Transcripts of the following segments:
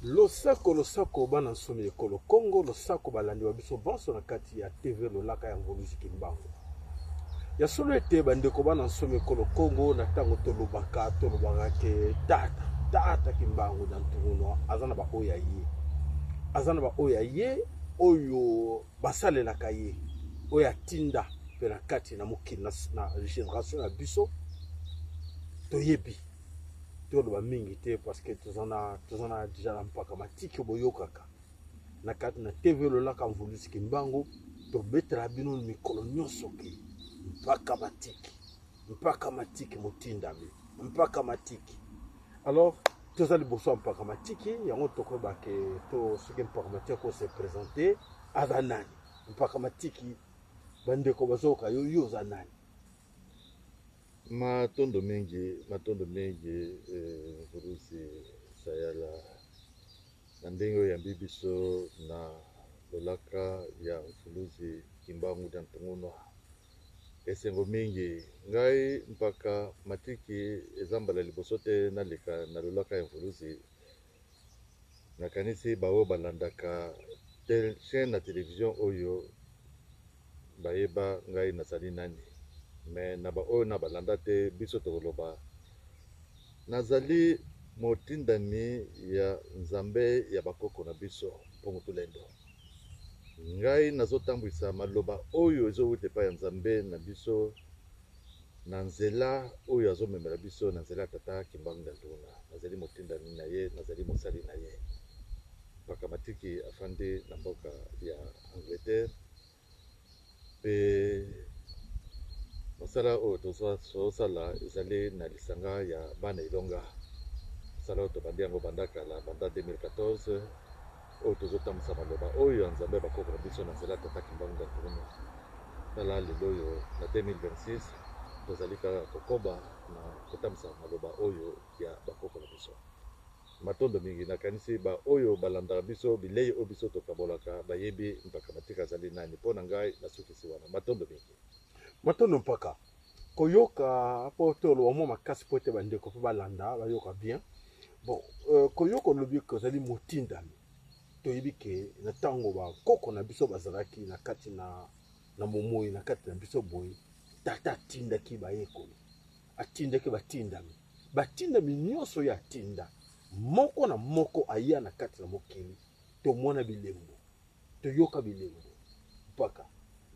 losako bana nsomi ekolo Congo losako balandi wa biso banso na kati ya TV lolaka ya Ngoluzi Kimbangu ya solo ete bandeko bana nsomi ekolo Congo na tango tolobaka ke tata Kimbangu na ntunguno azana ba oya ye oyo basalelaka ye oyo atinda pe na kati na mokili na génération ya biso toyebi toloba mingi te parce que tozana déjà na mpaka matiki boyokaka na kati na TV lolaka Ngoluzi Kimbangu tobetela bino mikolo nyonso ke mpaka matiki motindami mpaka matiki. Alors tozali boso mpaka matiki yango tokoba ke to soki mpaka matiki ko se présenter azanani mpaka matiki bandeko bazoka yo zanani. Matondo mengi Ngoluzi sayala na ndenge oyo yambi biso na lolaka ya Ngoluzi Kimbangu na ntungunwa esengo mingi ngai mpaka matiki ezambala liboso te naleka na lolaka ya Ngoluzi nakanisi bao balandaka chaîne na télévision oyo bayeba ngai nazali nani mais na ba oyo na balanda te biso tokoloba nazali motindami ya nzambe ya bakoko na biso mpongo tulendo ngai nazotambwisa maloba oyo ezowuta epai ya nzambe na biso na nzela oyo azomemela biso na nzela ya tata Kimbangu na Ntunguna. Nazali motindami na ye, nazali mosali na ye mpaka matiki afandi na mboka ya Angleterre pe mosala oyo tozosala ezali na lisanga ya bana ilonga. Mosala oyo tobandi yango bandakala banda 2014 oyo tozotambwisa maloba oyo ya nzambe bakoko na biso na nzela ya tata Kimbangu na Ntunguna. Tala lelo oyo na 2026 tozali kaka kokoba na kotambwisa maloba oyo ya bakoko na biso. Matondo mingi nakanisi ba oyo balandaka biso bilei oyo biso tokabolaka bayebi mpaka matiki azali nani mpo na ngai nasukisi wana matondo mingi. Matondo mpaka koyoka po tolo mo makasi po te bandeko po balanda bayoka bien. Bon koyoka lobi ko zali motindami toyebi ke na tango ba koko na biso bazalaki na kati na momoi na kati na biso boy tata tindaki bayekolo atindaki batindami nyonso ya tinda moko na moko aya na kati na mokili tomona bilembo toyoka bilembo mpaka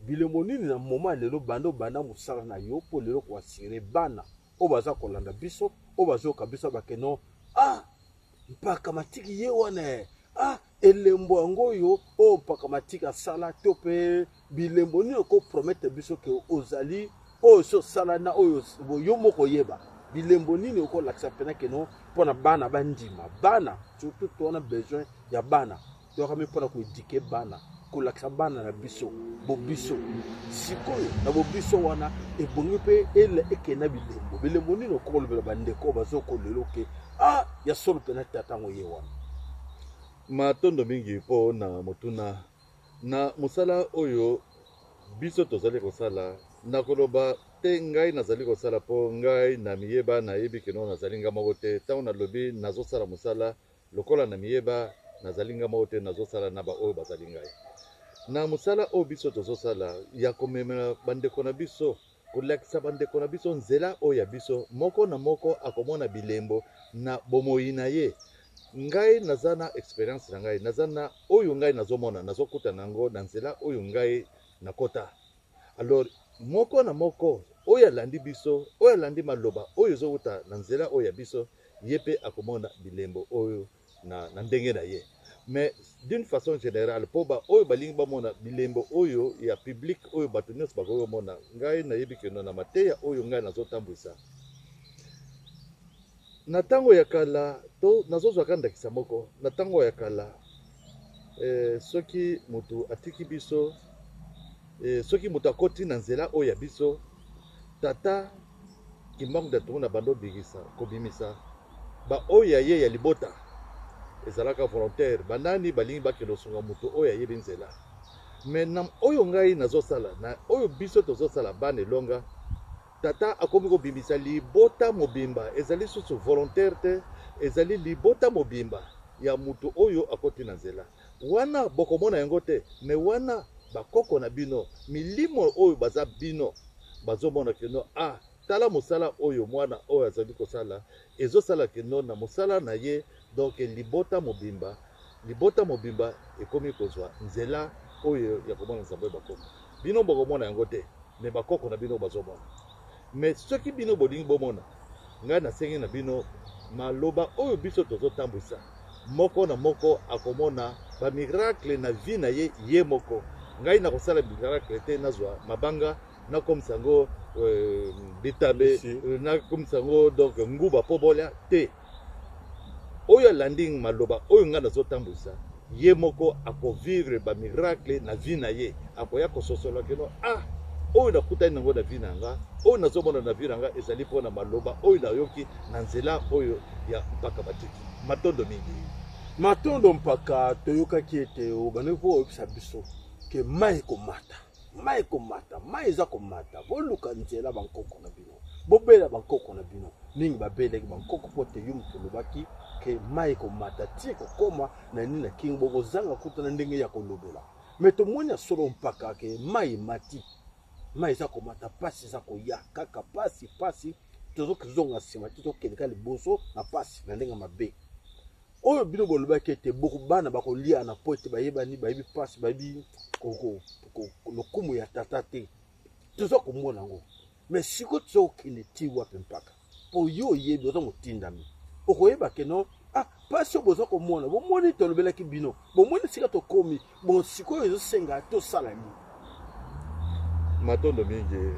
bilembo nini na moma lelo banda musala na yo po lelo ko asire bana o baza kolanda biso o bazoka biso bakeno mpaka matiki ye wana elembo yango yo o mpaka matiki asala to pe bilembo nini ko promettre biso ke ozali o so sala na oyo yo moko yeba bilembo nini ko lakisa pena keno pona bana bandima bana surtout to on a besoin ya bana to kami pona ko éduquer bana ko lakisa bana na biso bobiso sikoyo na bobiso wana ebongi pe ele ekena bilembo nini ko lobela bandeko bazoko lelo ke ya solo pena tata ngo ye wana. Matondo mingi po na motuna na musala oyo biso tozali kosala na koloba te ngai nazali kosala po ngai na miyeba na yebi keno nazali nga moko te tango na lobi nazosala musala lokola na miyeba nazali nga moko te nazosala na ba oyo bazali ngai na musala oyo biso tozosala ya komemela bandeko na biso kolakisa bandeko na biso nzela oyo ya biso moko na moko akomona bilembo na bomoi na ye. Ngai naza na experience na ngai naza na oyo ngai nazomona nazokuta nango na nzela oyo ngai nakota. Alors moko na moko oyo alandi biso oyo alandi maloba oyo ezowuta na nzela oyo ya biso ye pe akomona bilembo oyo na ndenge na ye. Mais d'une façon générale po ba oyo balingi bamona bilembo oyo ya public oyo bato nyonso bakomona ngai nayebi keno na mateya oyo ngai nazotambwisa na tango ya kala to nazozwaka ndakisa moko na tango ya kala soki mutu atiki biso soki mutu akoti na nzela oyo ya biso tata Kimbangu na Ntunguna bando bigisa kobimisa ba oyo ye ya libota ezalaka volontaire banani balingi bakelo songa mutu oyo ayebi nzela. Mais na oyo ngai nazosala na oyo biso tozosala bana elonga tata akomi kobimisa libota mobimba ezali susu volontaire te ezali libota mobimba ya mutu oyo akoti na nzela wana bokomona yango te me wana bakoko na bino milimo oyo baza bino bazomona keno tala mosala oyo mwana oyo azali kosala ezosala keno na mosala na ye donc libota mobimba ekomi kozwa nzela oyo ya komona nzambe bakoko bino bokomona yango te me bakoko na bino bazomona me soki bino bolingi bomona ngai nasengi na bino maloba oyo biso tozotambwisa moko na moko akomona bamiracle na vie na ye moko ngai nakosala miracle te nazwa mabanga nakomisa yango bitabe nakomisa yango donc nguba po bolia te oyo alandi maloba oyo ngai nazotambwisa ye moko akovivre bamiracle na vie na ye akoya kososola keno oyo nakutani nango na vie na nga oyo nazomona na vie na nga ezali mpo na maloba oyo nayoki na nzela oyo ya mpaka batiki matondo mingi matondo mpaka toyokaki ete obandaki mpo oyebisa biso ke mai ekomata mai eza komata boluka nzela bankoko na bino bobela bankoko na bino mingi babelaki bankoko mpo te yo moto olobaki ke mai ekomata tie kokoma na nini na kingi bokozanga kuta na ndenge ya kolobela me tomoni ya solo mpaka ke mai emati mai eza komata pasi eza koya kaka pasi tozokozonga nsima te tokendeka liboso na pasi na ndenge mabe oyo bino bolobaki ete bana bakolia na po ete bayebani bayebi pasi bayebi lokumu ya tata te toza komona yango me siko toza kokende ti wapi mpaka po yo oyebi oza motindami okoyeba keno pasi oyo boza komona bomoni tolobelaki bino bomoni sika tokomi bon sikoyo ezosenga tosala nini matondo mingi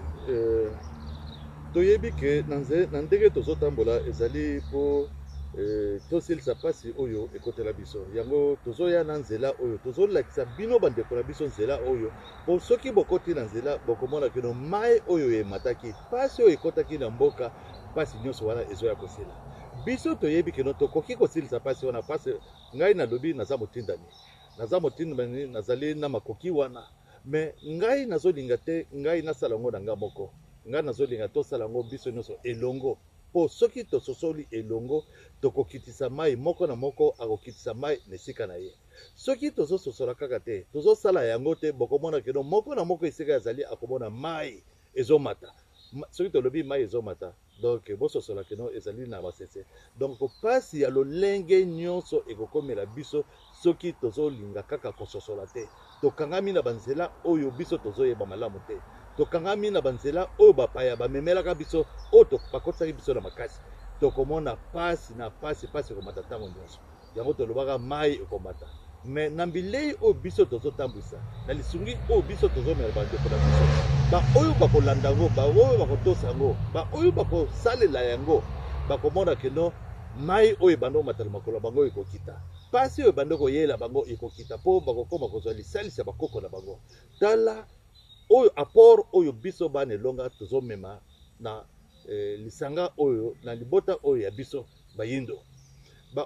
toyebi ke na ndenge tozotambola ezali mpo tosilisa pasi oyo ekotela biso yango tozoya na nzela oyo tozolakisa bino bandeko na biso nzela oyo po soki bokoti na nzela bokomona keno mai oyo emataki pasi oyo ekotaki na mboka pasi nyonso wana ezoya kosila biso toyebi keno tokoki kosilisa pasi wana pasi ngai nalobi naza motindami nazali na makoki wana me ngai nazolinga te ngai nasala yango na nga moko ngai nazolinga tosala yango biso nyonso elongo po soki tososoli elongo tokokitisa mai moko na moko akokitisa mai na esika na ye soki tozososola kaka te tozosala yango te bokomona keno moko na moko esika ezali akomona mai ezomata soki tolobi mai ezomata donc bososola keno ezali na basese donc pasi ya lolenge nyonso ekokomela biso soki tozolinga kaka kososola te tokangami na banzela oyo biso tozoyeba malamu te tokangami na banzela oyo bapaya bamemelaka biso oyo bakotisaki biso na makasi tokomona pasi ekomata ntango nyonso yango tolobaka mai ekomata me na bilei oyo biso tozotambwisa na lisungi oyo biso tozomela bandeko na biso baoyo bakolanda yango baoyo bakotosa yango baoyo bakosalela yango bakomona keno mai oyo ebanda komata na makolo bango ekokita pasi oyo ebanda koyela bango ekokita mpo bakokoma kozwa lisalisi ya bakoko na bango tala oyo apport oyo biso bana elonga tozomema na lisanga oyo na libota oyo ya biso bayindo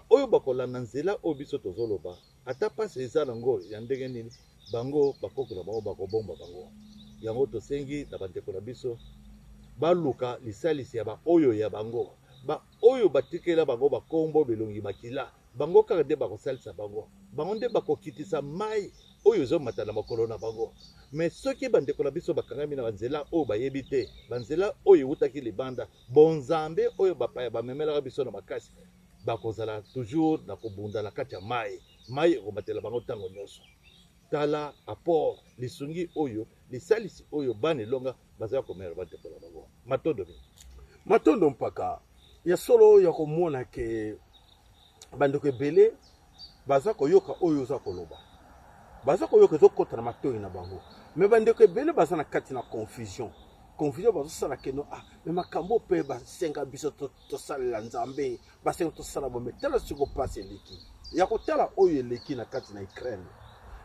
oyo bakolanda nzela oyo biso tozoloba ata pasi eza nango ya ndenge nini bango bakoko na bango bakobomba bango yango tosengi na bandeko na biso baluka lisalisi ya baoyo ya bango baoyo batikela bango bakombo belongi makila bango kaka nde bakosalisa bango nde bakokitisa mai oyo ezomata na makolo na bango me soki bandeko na biso bakangami na banzela oyo bayebi te banzela oyo ewutaki libanda bonzambe oyo bapaya bamemelaka biso na makasi bakozala toujours na kobunda na kati ya mai ekomatela bango ntango nyonso tala apport lisungi oyo lisalisi oyo bana elonga bazala komela bandeko na bango matondo mpaka ya solo ya komona ke bandeko ebele baza koyoka oyo oza koloba baza koyoka ezokota na matoi na bango me bandeko ebele baza na kati na confusion bazosala keno me makambo mpe basenga biso tosalela nzambe basenga tosala bombe tala siko pasi eleki ya kotala oyo eleki na kati na Ukraine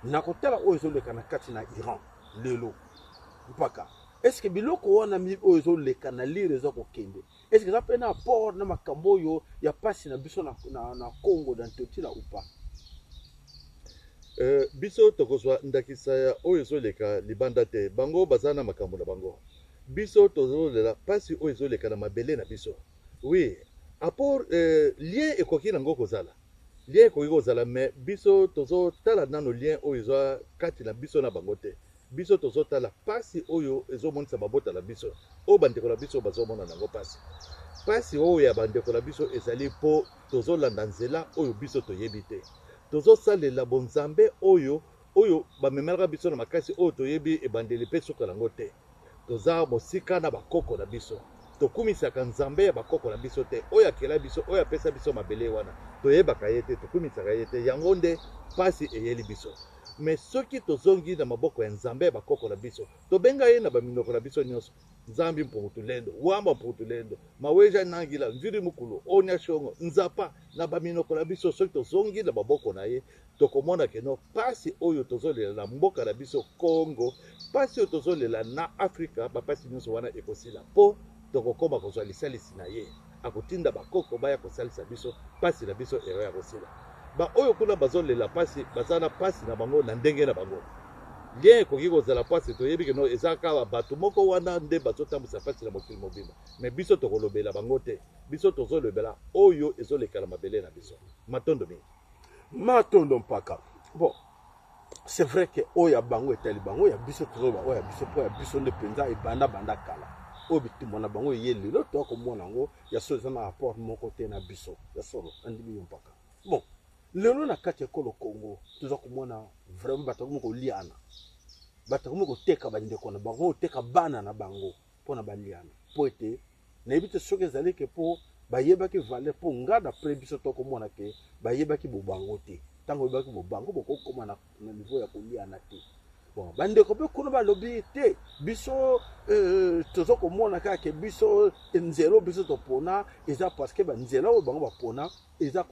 na kotala oyo ezoleka na kati na Iran lelo mpaka eske biloko wana oyo ezoleka na lire eza kokende eske eza mpe na apport na makambo oyo ya pasi na biso na Congo na ntotila upa biso tokozwa ndakisa ya oyo ezoleka libanda te bango baza na makambo na bango biso tozolela pasi oyo ezoleka na mabele na biso oui apport lien ekoki nango kozala lien ekoki kozala me biso tozotala nano lien oyo ezwa kati na biso na bango te biso tozotala pasi oyo ezomonisa mabota na biso oyo bandeko na biso bazomona nango pasi oyo ya bandeko na biso ezali mpo tozolanda nzela oyo biso toyebi te tozosalela bonzambe oyo bamemelaka biso na makasi oyo toyebi ebandeli mpe suka nango te toza mosika na bakoko na biso tokumisaka nzambe ya bakoko na biso te oyo akela biso oyo apesa biso mabele wana toyebaka ye te tokumisaka ye te yango nde pasi eyeli biso me soki tozongi na maboko ya nzambe ya bakoko na biso tobenga ye na baminoko na biso nyonso nzambi mpungutulendo wamba mpungutulendo maweja nangila mviri mukulu onya shongo nzapa na baminoko na biso soki tozongi na maboko na ye tokomona keno pasi oyo tozolela na mboka na biso Congo pasi oyo tozolela na Afrika bapasi nyonso wana ekosila mpo tokokoma kozwa lisalisi na ye akotinda bakoko baya kosalisa biso pasi na biso eyo ya kosila ba oyo kuna bazolela pasi bazana pasi na bango na ndenge na bango lien ekoki kozala pasi toyebi keno eza kaka bato moko wana nde bazotambwisa pasi na mokili mobimba me biso tokolobela bango te biso tozolobela oyo ezolekala mabele na biso matondo mingi matondo mpaka bon c'est vrai que oya bango etali bango ya biso tozoba oya biso po ya biso nde penza ebanda banda kala oyo bitumba na bango ye lelo tokomona yango ya solo eza na rapport moko te na biso ya solo andimi yo mpaka bon lelo na kati ya ekolo Congo toza komona vraiment bato bakomi koliana bato bakomi koteka bandeko na bango oteka bana na bango mpona baliana mpo ete nayebi te soki ezali ke mpo bayebaki valer mpo nga dapres biso tokomona ke bayebaki bobango te ntango oyebaki bobango bokokoma na niveau ya koliana te bon bandeko mpe kuna balobi te biso toza komona kaka biso nzela biso topona eza parce que banzela oyo bango bapona eza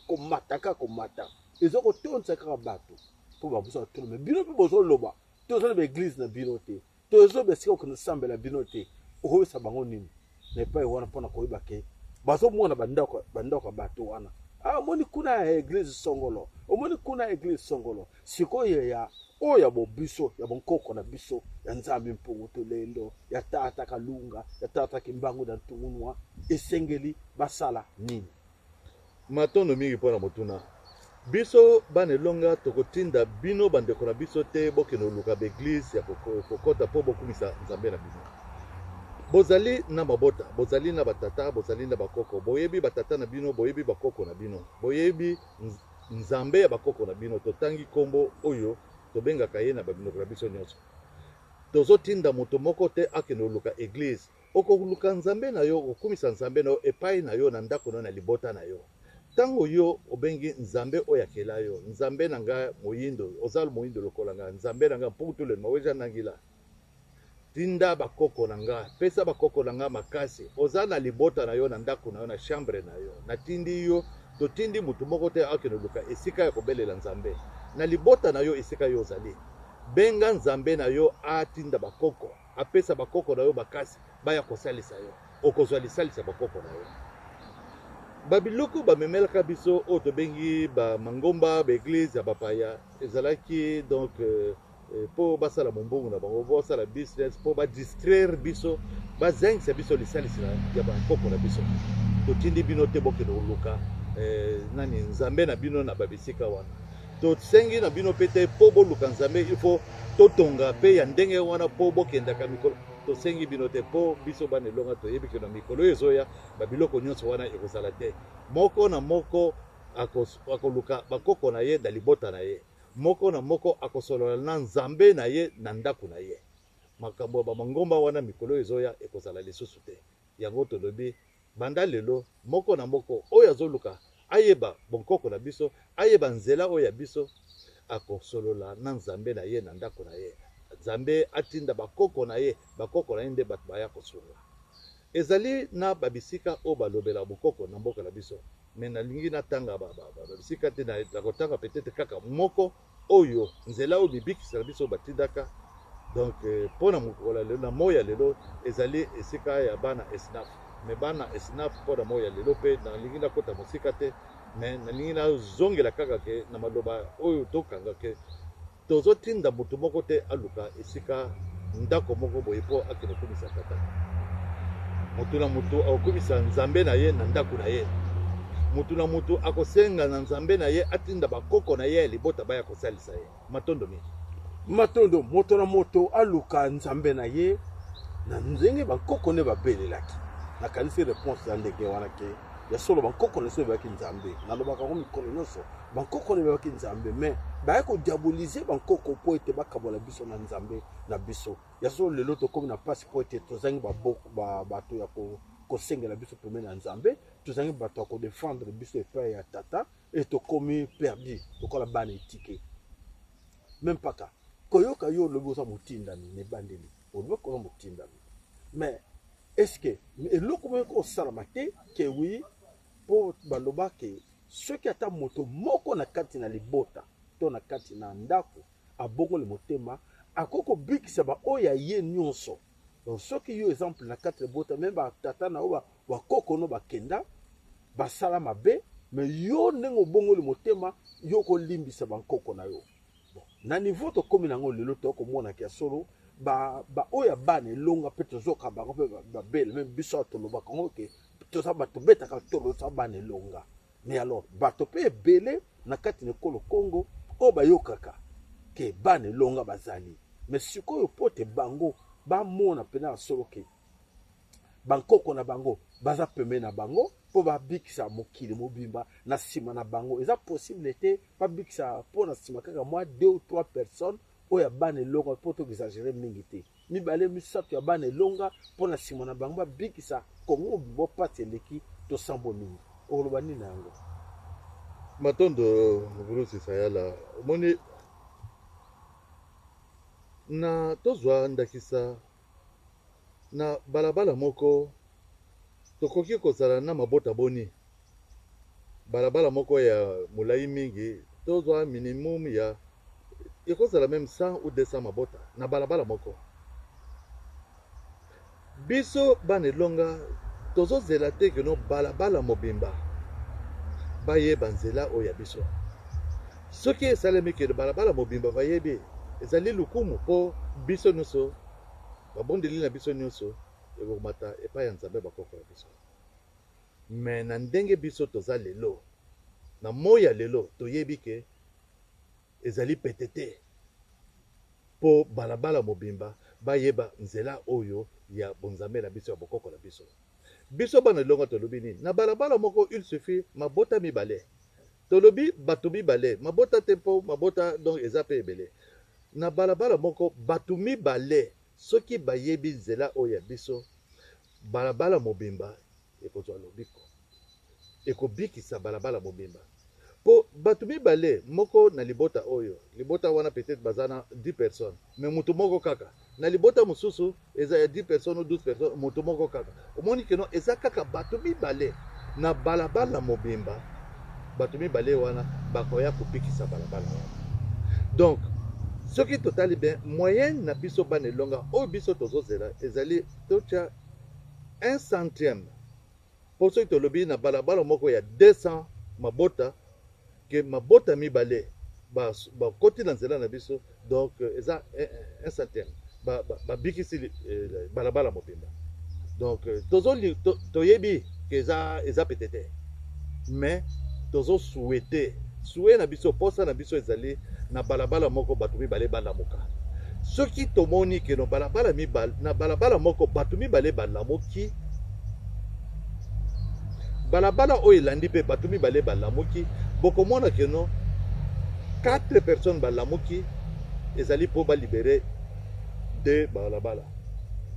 komata kaka komata eza kotonisa kaka bato mpo babusa batuna me bino mpe bozoloba tozoloba eglize na bino te tozoloba esika okende osambela bino te okobisa bango nini na epai wana mpona koyeba ke bazomona bandako ya bato wana omoni kuna ya eglize songolo omoni kuna ya eglize songolo sikoyo ya oyo ya bobiso ya bonkoko na biso ya nzambi mpungutulendo ya tata kalunga ya tata kimbangu na ntungunwa esengeli basala nini matondo mingi mpona motuna biso bana elonga tokotinda bino bandeko na biso te bokende oluka baeglize ya kokota mpo bokumisa nzambe na bino bozali na mabota bozali na batata bozali na bakoko boyebi batata na bino boyebi bakoko na bino boyebi nzambe ya bakoko na bino totangi kombo oyo tobengaka ye na baminoko na biso nyonso tozotinda moto moko te akende oluka eglize okoluka nzambe na yo okumisa nzambe na yo epai na yo na ndako na yo na libota na yo ntango yo obengi nzambe oyo akela yo nzambe na nga moyindo ozala moyindo lokola nga nzambe na nga mpungutulelo maweja nangila tinda bakoko na nga pesa bakoko na nga makasi oza na libota na yo na ndako na yo na chambre na yo natindi yo totindi mutu moko te akende luka esika ya kobelela nzambe na libota na yo esika yo ozali benga nzambe na yo atinda bakoko apesa bakoko na yo makasi baya kosalisa yo okozwa lisalisa bakoko na yo babiloko bamemelaka biso oyo tobengi bamangomba baeglize ya bapaya ezalaki donc mpo basala mombongo na bango basala business mpo badistraire biso bazangisa biso lisalisi ya bakoko na biso totindi bino te bokende koluka nani nzambe na bino na babisika wana tosengi na bino mpe te mpo boluka nzambe ifo totonga mpe ya ndenge wana mpo bokendaka mikolo tosengi bino te mpo biso bana elonga toyebi ke na mikolo oyo ezoya babiloko nyonso wana ekozala te moko na moko akoluka bakoko na ye na libota na ye moko na moko akosolola na nzambe na ye na ndako na ye makambo ya bamangomba wana mikolo ezoya ekozala lisusu te yango tolobi banda lelo moko na moko oyo azoluka ayeba bonkoko na biso ayeba nzela oyo ya biso akosolola na nzambe na ye na ndako na ye nzambe atinda bakoko na ye nde bato baya kosunga ezali na babisika oyo balobela bokoko na mboka na biso me nalingi natanga babisika te nakotanga peut-être kaka moko oyo nzela oyo bibikisa na biso batindaka donc mpona mokola lelo na moya lelo ezali esika ya bana esnaf me bana esnaf mpona moya lelo mpe nalingi nakota mosika te me nalingi nazongela kaka ke na maloba oyo tokanga ke tozotinda motu moko te aluka esika ndako moko boye mpo akende komisa tata motu na motu akokomisa nzambe na ye na ndako na ye mutu na mutu akosenga na nzambe na ye atinda bakoko na ye libota baya kosalisa ye matondo mingi matondo moto na moto aluka nzambe na ye na nzenge bakoko ne babelelaki nakanisi réponse za ndenge wana ke ya solo bakoko ne so baki nzambe nalobaka ko mikolo nyonso bakoko ne baki nzambe mais baye ko diaboliser bakoko po ete bakabola biso na nzambe na biso ya solo lelo to comme na passe po ete tozangi bato ya kosengela biso pemene na nzambe tozangi bato ya kodefendre biso epai ya tata et tokomi perdu lokola bana etike même paka koyoka yo lobi oza motindami nebandeli olobi koza motindami mais est-ce que eloko moko osalama te ke wi mpo baloba ke soki ata moto moko na kati na libota to na kati na ndako abongoli motema akoki kobikisa baoyo ye nyonso donc soki yo exemple na kati libota meme batata na oyo bakoko no bakenda basala mabe mais yo ndenge obongoli motema yo kolimbisa bankoko na yo bon na niveau tokomi nango lelo tokomona ke solo oyo bana elonga mpe tozoka bango mpe babele meme biso tolobaka ngo ke toza bato betaka tolosa bana elonga mais alors bato mpe ebele na kati na ekolo Congo oyo bayokaka ke bana elonga bazali mais sikoyo po te bango bamona mpena ya solo ke bankoko na bango baza pembe na bango mpo babikisa mokili mobimba na nsima na bango eza possible te babikisa mpo na nsima kaka mwa 2 ou 3 personnes oyo bana elonga mpo toexagere mingi te mibale misato ya bana elonga mpo na nsima na bango babikisa kongo mobimba pati eleki tosambo mingi oloba nini na yango matondo Bruce Sayala omoni na tozwa ndakisa na balabala moko tokoki kozala na mabota boni balabala moko ya molai mingi tozwa minimum ya ekozala même 100 ou 200 mabota na balabala moko biso bana elonga tozozela te keno balabala mobimba bayeba nzela oyo ya biso soki esalemi keno balabala mobimba bayebi ezali lukumu mpo biso nyonso babondeli na biso nyonso ekomata epai ya nzambe bakoko ya biso me na ndenge biso toza lelo na moi ya lelo toyebi ke ezali pete te mpo balabala mobimba bayeba nzela oyo ya bonzambe na biso ya bokoko na biso biso bana elonga tolobi nini na balabala moko il suffit mabota mibale tolobi bato mibale mabota te mpo mabota donc eza mpe ebele na balabala moko bato mibale soki bayebi nzela oyo ya biso balabala mobimba ekozwa lobiko ekobikisa balabala mobimba po bato mibale moko na libota oyo libota wana peut-être baza na 10 personnes mais mutu moko kaka na libota mosusu eza ya 10 personnes ou 12 personnes mutu moko kaka omoni keno eza kaka bato mibale na balabala mobimba bato mibale wana bakoya kopikisa balabala wana donc soki totali bien moyenne na biso bana elonga oyo biso tozozela ezali totya 1 centième po soki tolobi na balabala moko ya 200 mabota ke mabota mibale bakoti na nzela na biso donc eza 1 centième babikisi balabala mobimba donc toyebi ke eza pete te mais tozosouete souwe na biso posa na biso ezali na balabala moko bato mibale balamuka soki tomoni ke no balabala mibale na balabala moko bato mibale balamuki balabala oyo elandi mpe bato mibale balamuki bokomona ke no 4 personnes balamuki ezali mpo balibere de balabala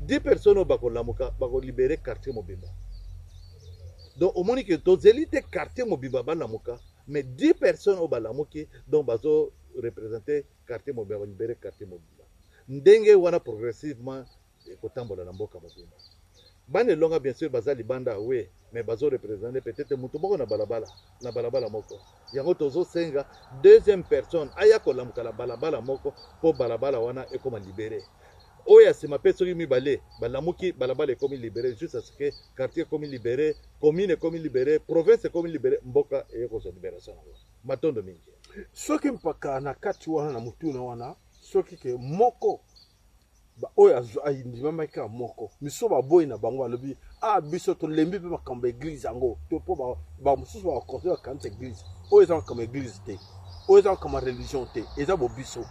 10 personnes oyo bakolamuka bakolibere quartier mobimba donc omoni ke tozeli te quartier mobimba balamuka mais 10 personnes oyo balamuki donc bazo représenter quartier mobimba balibere quartier mobimba ndenge wana progressivement ekotambola na mboka mobimba bana elonga bien sûr baza libanda we mais bazo représenter peut-être mutu moko na balabala moko yango tozosenga deuxième personne aya kolamuka na balabala moko po balabala wana ekoma libéré oyo asima mpe soki mibale balamuki balabala ekomi libéré juste à ce que quartier ekomi libéré commune ekomi libéré province ekomi libéré mboka eyekozwa libération yango matondo mingi soki mpaka na kati wana na mutuna wana soki ke moko oyo ayindimamaki kaka moko miso baboyi na bango balobi ah biso to lembi pe makambo église yango to po ba mususu ba conseiller kanisa église oyo eza comme église te oyo eza comme religion te eza bo biso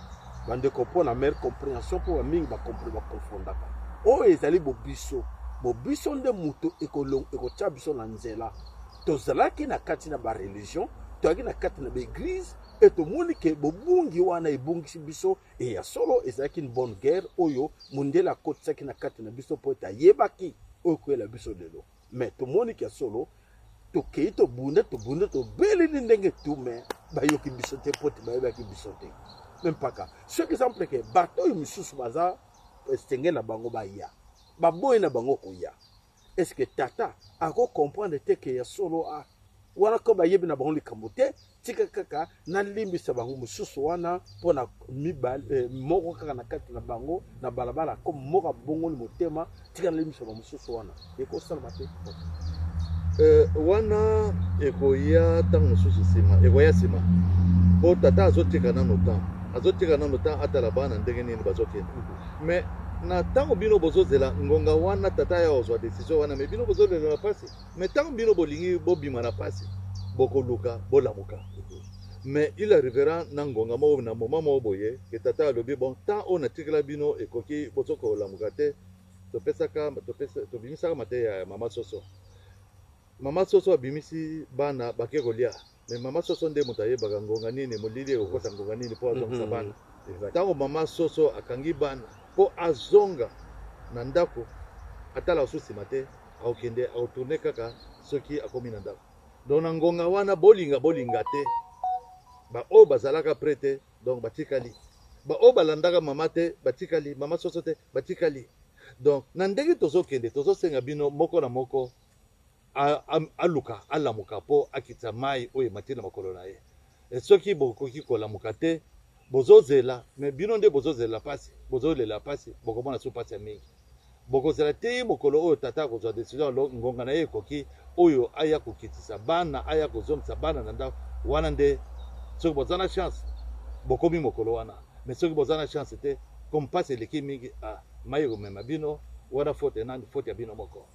bandeko mpo na meilleure compréhension mpo bamingi bacomfondaka oyo ezali bo biso nde moto ekotya biso na nzela tozalaki na kati na bareligion toyaki na kati na baeglise e tomoni ke bobungi wana ebungisi biso e ya solo ezalaki une bonne guerre oyo mondele akotisaki na kati na biso mpo ete ayebaki oyo koyela biso lelo mais tomoni ke ya solo tokei tobunda tobeleli ndenge tu me bayoki biso te mpo te bayebaki biso te même mpaka soki exemple ke bato oyo misusu baza senge na bango baya baboyi na bango koya est-ce que tata akocomprendre te ke ya solo wana ko bayebi na bango likambo te tika kaka nalimbisa bango mosusu wana mpo na moko kaka na kati na bango na balabala ko moko abongoli motema tika nalimbisa bango mosusu wana ekosalama te wana ekoya ntango mosusu nsima ekoya nsima mpo tata azotika nano temps atala bana ndenge nini bazokende mais na ntango bino bozozela ngonga wana tata ya ozwa décision wana me bino bozolela na pasi me ntango bino bolingi bobima na pasi bokoluka bolamuka mais il arrivera na ngonga moko na moment moko boye ke tata alobi bon temps oyo natikela bino ekoki bozokolamuka te tobimisaka mate ya mama soso abimisi bana bake kolia me mama soso nde moto ayebaka ngonga nini molili ekokosa ngonga nini mpo azongisa bana ntango mama soso akangi bana mpo azonga na ndako atala osu nsima te akokende akotourne kaka soki akomi na ndako donc na ngonga wana bolinga te baoyo bazalaka pre te donc batikali baoyo balandaka mama te batikali mama soso te batikali donc na ndenge tozokende tozosenga bino moko na moko aluka alamuka mpo akitisa mai oyo emati na makolo na ye soki bokoki kolamuka te bozozela me bino nde bozozela pasi bozolela pasi bokomona so pasi ya mingi bokozela te mokolo oyo tata akozwa décision ngonga na ye ekoki oyo aya kokitisa bana aya kozongisa bana na ndako wana nde soki boza na chance bokomi mokolo wana me soki boza na chance te comme pasi eleki mingi mai ekomema bino wana faute ya bino moko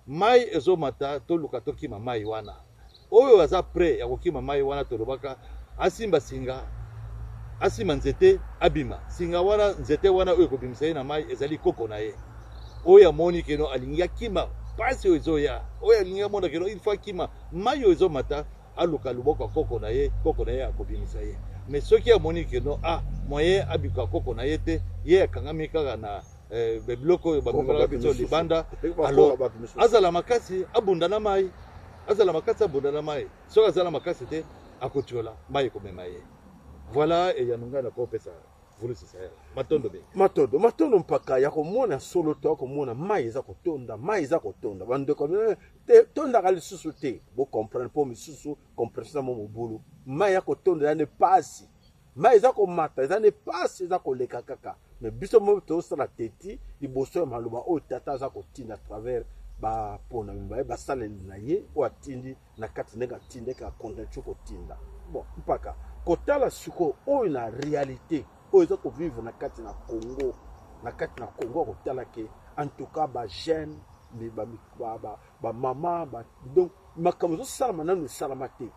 mai ezomata toluka tokima mai wana oyo aza pre ya kokima mai wana tolobaka asimba singa asima nzete abima singa wana nzete wana oyo ekobimisa ye na mai ezali koko na ye oyo amoni keno alingi akima pasi oyo ezoya oyo alingi amona keno il faut akima mai oyo ezomata aluka luboko ya koko na ye akobimisa ye mais soki amoni keno moyen abika koko na ye te ye akangami kaka na biloko oyo bamemaka biso libanda alors azala makasi abunda na mai soki azala makasi te akotiola mai ekomema ye voilà eyanunga na kopesa volusisa ya matondo mpaka ya komona solo to akomona mai eza kotonda bandeko tondaka lisusu te bocomprendre mpo misusu compression mo mobulu mai ya kotonda eza ne pasi mai eza komata eza ne pasi eza koleka kaka me biso mo tozosala teti liboso ya maloba oyo tata aza kotinda à travers bapona mibaye basaleli na ye oyo atindi na kati ndenge atindeka akontinue kotinda bon mpaka kotala sikoyo oyo na réalité oyo eza kovivre na kati na Congo akotala ke en tout cas bajeune bamama donc makambo ezosalama nanu esalama te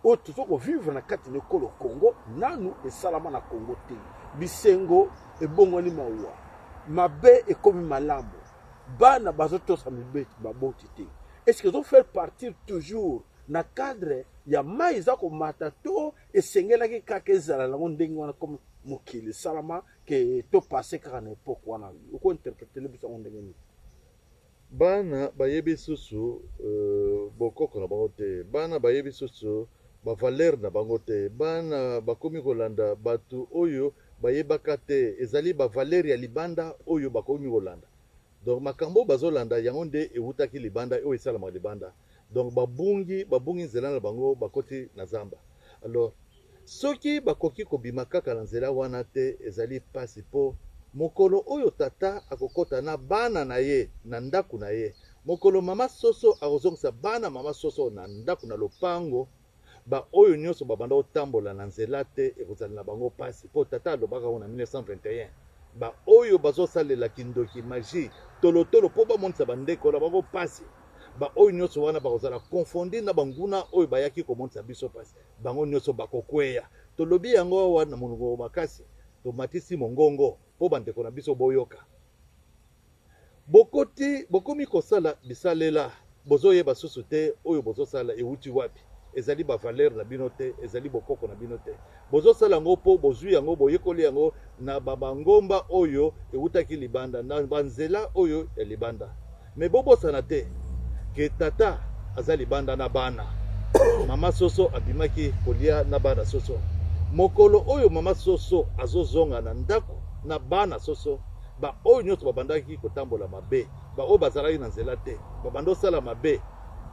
oyo toza kovivre na kati na ekolo Congo nanu esalama na Congo te bisengo ebongwani mawa mabe ekomi malamu bana bazotosa mibeti baboti te est-ce que ezofaire partir toujours na cadre ya mai eza komata to esengelaki kaka ezala nango ndenge wana comme mokili esalama ke topase kaka na epoke wana okointerpretele biso yango ndenge nini bana bayebi susu bokoko na bango te bana bayebi susu bavaleur na bango te bana bakomi kolanda bato oyo bayebaka te ezali bavaleur ya libanda oyo bakomi kolanda donc makambo bazolanda yango nde ewutaki libanda oyo esalamaka libanda donc babungi nzela na bango bakoti na zamba alors soki bakoki kobima kaka na nzela wana te ezali pasi mpo mokolo oyo tata akokota na bana na ye na ndako na ye mokolo mama soso akozongisa bana mama soso na ndako na lopango oyo nyonso babanda otambola na nzela te ekozala na bango pasi mpo tata alobaka ngo na 1921 ba oyo bazosalela kindoki magie tolotolo mpo bamonisa bandeko na bango pasi ba oyo nyonso wana bakozala confondi na banguna oyo bayaki komonisa biso pasi bango nyonso bakokweya tolobi yango awa na monoko makasi tomatisi mongongo mpo bandeko na biso boyoka bokomi kosala bisalela bozoyeba susu te oyo bozosala euti wapi ezali bavaler na bino te ezali bokoko na bino te bozosala yango mpo bozwi yango boyekoli yango na bangomba oyo eutaki libanda na banzela oyo ya libanda me bobosana te ke tata aza libanda na bana mama soso abimaki kolia na bana soso mokolo oyo mama soso azozonga na ndako na bana soso ba oyo nyonso babandaki kotambola mabe ba oyo bazalaki na nzela te babanda osala mabe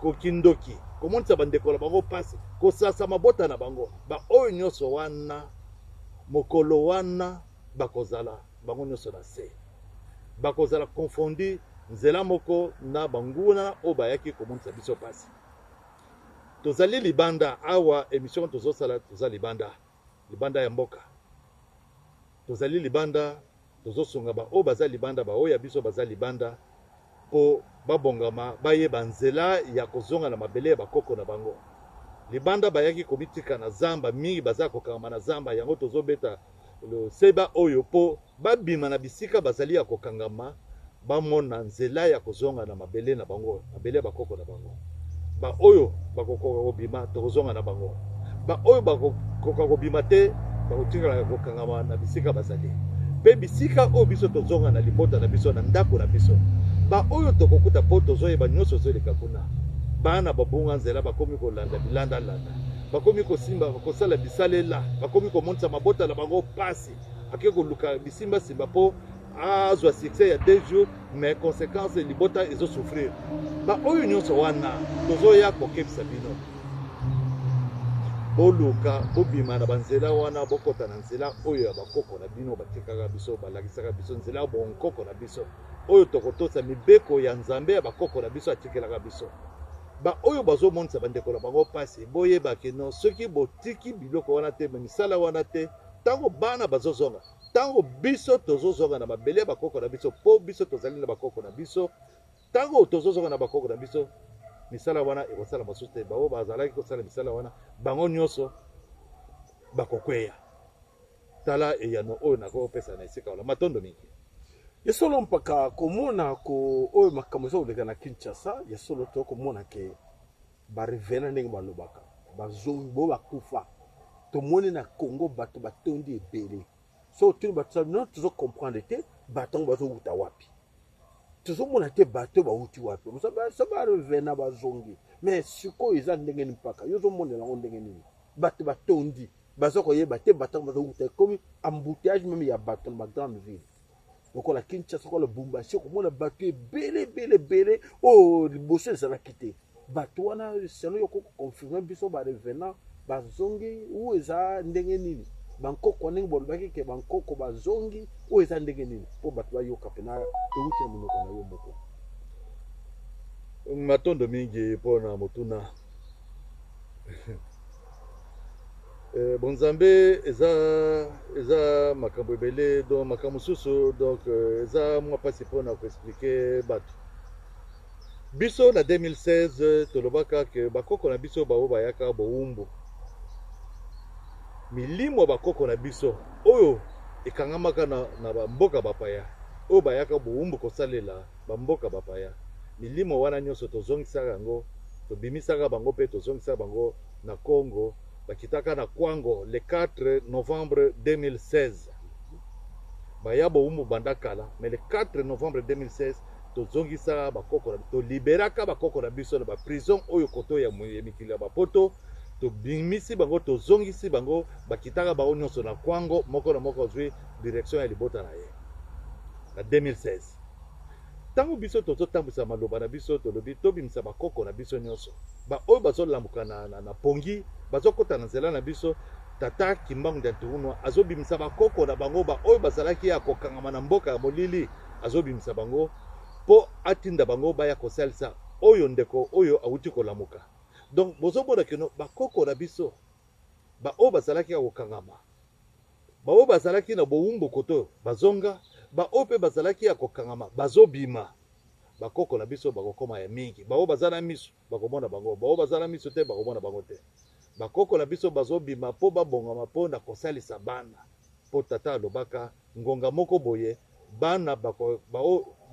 kokindoki komonisa bandeko na bango pasi kosasa mabota na bango ba oyo nyonso wana mokolo wana bakozala bango nyonso na se bakozala confondi nzela moko na banguna oyo bayaki komonisa biso pasi tozali libanda awa émission tozosala toza libanda ya mboka tozali libanda tozosunga ba oyo baza libanda ba oyo ya biso baza libanda po babongama bayeba nzela ya kozonga na mabele ya bakoko na bango libanda bayaki komitika na zamba mingi baza kokangama na zamba yango tozobeta seba oyo po babima na bisika bazali ya kokangama bamona nzela ya kozonga na mabele na bango mabele ya bakoko na bango ba oyo bakokoka kobima tokozonga na bango ba oyo bakokoka kobima te bakotikala kokangama na bisika bazali pe bisika oyo biso tozonga na libota na biso na ndako na biso ba oyo tokokuta po tozoyeba nyonso ezoleka kuna bana babunga nzela bakomi kolanda bilandalanda bakomi kosimba kosala bisalela bakomi komonisa mabota na bango pasi ake koluka bisimbasimba po azwa succès ya 2 jours mais conséquence libota ezosouffrir ba oyo nyonso wana tozoya kokebisa bino boluka bobima na banzela wana bokota na nzela oyo ya bakoko na bino batikaka biso balakisaka biso nzela bonkoko na biso oyo tokotosa mibeko ya nzambe ya bakoko na biso atikelaka biso ba oyo bazomonisa bandeko na bango pasi boyeba keno soki botiki biloko wana te misala wana te tango bana bazozonga tango biso tozozonga na mabele ya bakoko na biso po biso tozali na bakoko na biso tango tozozonga na bakoko na biso misala wana ekosala mosusu te bao bazalaki kosala misala wana bango nyonso bakokweya tala eyano oyo nakopesa na esika wana matondo mingi ya solo mpaka komona ko oyo makambo ezoleka na Kinshasa ya solo to komona ke barevena ndenge balobaka bazongi bo bakufa tomoni na Congo bato batondi ebele so tuni bato no tuzo comprendre te bato bazouta wapi tuzomona te bato bauti wapi so barevena bazongi mais siko eza ndenge mpaka yo zomona lango ndenge nini bato batondi bazokoyeba te bato bazouta comme embouteillage même ya bato na grande ville lokola Kinshasa lokola Lubumbashi komona bato ebele oyo liboso ezalaki te bato wana seno yo kokonfirme biso barevena bazongi oyo eza ndenge nini bankoko ndenge bolobaki ke bankoko bazongi oyo eza ndenge nini mpo bato bayoka mpena euti na monoko na yo moko matondo mingi mpona motuna bonzambe eza makambo ebele donc makambo mosusu donc eza mwa mpasi mpona koexplike bato biso na 2016 tolobaka ke bakoko na biso bao bayaka bowumbu milimo bakoko na biso oyo ekangamaka na bamboka bapaya oyo bayaka bowumbu kosalela bamboka bapaya milimo wana nyonso tozongisaka yango tobimisaka bango mpe tozongisaka bango na Congo bakitaka na Kwango le 4 novembre 2016 baya bowumbu banda kala mais le 4 novembre 2016 tozongisaka bakoko toliberaka bakoko na biso na baprison oyo koto ya mikili ya bapoto tobimisi bango tozongisi bango bakitaka bango nyonso na Kwango moko na moko azwi direction ya libota na ye na 2016 tango biso tozotambwisa maloba na biso tolobi tobimisa bakoko na biso nyonso ba oyo bazolambuka na pongi bazokota na nzela na biso tata Kimbangu Ndanturunwa azobimisa bakoko na bango ba oyo bazalaki ya kokangama na mboka ya molili azobimisa bango po atinda bango baya kosalisa oyo ndeko oyo awuti kolamuka donc bozomona keno bakoko na biso ba oyo bazalaki ya kokangama ba oyo bazalaki na bowumbu koto bazonga ba ope bazalaki ya kokangama bazobima bakoko na biso bakokoma ya mingi bao bazana miso bakomona bango bao bazana miso te bakomona bango te bakoko na biso bazobima po babongama po na kosalisa bana po tata alobaka ngonga moko boye